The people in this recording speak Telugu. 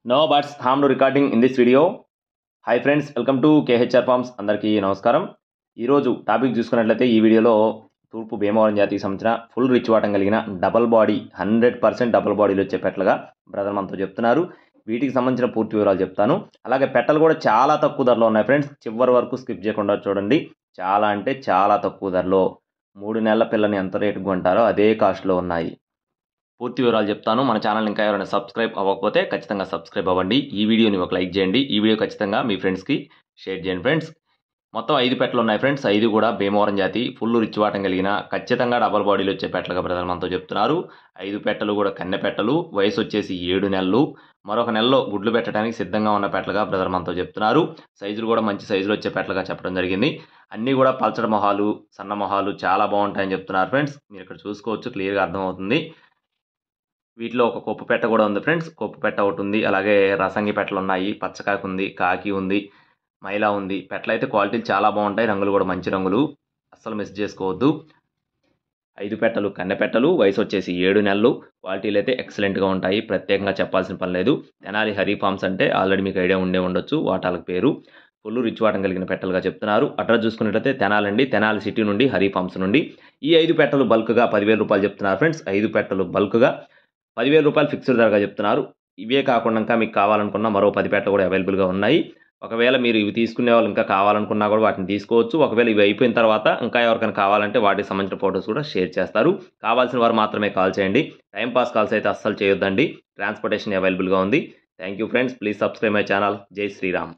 No buts harm to recording in this video. Hi friends, welcome to KHR forms. అందరికీ నమస్కారం. ఈరోజు టాపిక్ చూసుకున్నట్లయితే ఈ వీడియోలో తూర్పు భీమవరం జాతికి సంబంధించిన ఫుల్ రిచ్ వాటం కలిగిన డబల్ బాడీ 100% డబల్ బాడీలు వచ్చే పెట్టలుగా బ్రదర్ మనతో చెప్తున్నారు. వీటికి సంబంధించిన పూర్తి వివరాలు చెప్తాను. అలాగే పెట్టలు కూడా చాలా తక్కువ ధరలో ఉన్నాయి ఫ్రెండ్స్. చివరి వరకు స్కిప్ చేయకుండా చూడండి. చాలా అంటే చాలా తక్కువ ధరలో 3 నెలల పిల్లని ఎంత రేటుకు కొంటారో అదే కాస్ట్లో ఉన్నాయి. పూర్తి వివరాలు చెప్తాను. మన ఛానల్ ఇంకా ఎవరైనా సబ్స్క్రైబ్ అవ్వకపోతే ఖచ్చితంగా సబ్స్క్రైబ్ అవ్వండి. ఈ వీడియోని ఒక లైక్ చేయండి. ఈ వీడియో ఖచ్చితంగా మీ ఫ్రెండ్స్కి షేర్ చేయండి ఫ్రెండ్స్. మొత్తం 5 పెట్టలు ఉన్నాయి ఫ్రెండ్స్. 5 కూడా భీమవరం జాతి ఫుల్ రిచ్ వాటం కలిగిన ఖచ్చితంగా డబల్ బాడీలు వచ్చే పెట్టలుగా బ్రదర్ మనతో చెప్తున్నారు. 5 పెట్టలు కూడా కన్నె పెట్టలు, వయసు వచ్చేసి 7 నెలలు, మరొక నెలలో గుడ్లు పెట్టడానికి సిద్ధంగా ఉన్న పెట్టలుగా బ్రదర్ మనతో చెప్తున్నారు. సైజులు కూడా మంచి సైజులు వచ్చే పెట్టలుగా చెప్పడం జరిగింది. అన్నీ కూడా పల్చడ మొహాలు, సన్న మొహాలు చాలా బాగుంటాయని చెప్తున్నారు ఫ్రెండ్స్. మీరు ఇక్కడ చూసుకోవచ్చు, క్లియర్గా అర్థమవుతుంది. వీటిలో ఒక కొప్పు పెట్ట కూడా ఉంది ఫ్రెండ్స్. కొప్పు పెట్ట ఒకటి ఉంది. అలాగే రసంగి పెట్టలు ఉన్నాయి, పచ్చకాకి ఉంది, కాకి ఉంది, మైలా ఉంది. పెట్టలు అయితే క్వాలిటీలు చాలా బాగుంటాయి. రంగులు కూడా మంచి రంగులు, అస్సలు మిస్ చేసుకోవద్దు. 5 పెట్టలు కన్నె పెట్టలు, వయసు వచ్చేసి 7 నెలలు. క్వాలిటీలు అయితే ఎక్సలెంట్గా ఉంటాయి, ప్రత్యేకంగా చెప్పాల్సిన పని లేదు. తెనాలి హరి ఫార్మ్స్ అంటే ఆల్రెడీ మీకు ఐడియా ఉండొచ్చు, వాటాలకు పేరు. ఫుల్ రిచ్ వాటం కలిగిన పెట్టలుగా చెప్తున్నారు. అడ్రస్ చూసుకున్నట్లయితే తెనాలండి, తెనాలి సిటీ నుండి, హరి ఫార్మ్స్ నుండి. ఈ 5 పెట్టలు బల్క్గా 10,000 రూపాయలు చెప్తున్నారు ఫ్రెండ్స్. 5 పెట్టలు బల్క్గా 10,000 రూపాయలు ఫిక్స్డ్ ధరగా చెప్తున్నారు. ఇవే కాకుండా ఇంకా మీకు కావాలనుకున్న మరో 10 పెట్టలు కూడా అవైలబుల్గా ఉన్నాయి. ఒకవేళ మీరు ఇవి తీసుకునే వాళ్ళు ఇంకా కావాలనుకున్నా కూడా వాటిని తీసుకోవచ్చు. ఒకవేళ ఇవి అయిపోయిన తర్వాత ఇంకా ఎవరికైనా కావాలంటే వాటికి సంబంధించిన ఫొటోస్ కూడా షేర్ చేస్తారు. కావాల్సిన వారు మాత్రమే కాల్ చేయండి. టైంపాస్ కాల్స్ అయితే అస్సలు చేయొద్దండి. ట్రాన్స్పోర్టేషన్ అవైలబుల్గా ఉంది. Thank you friends. Please subscribe my channel. జై శ్రీరామ్.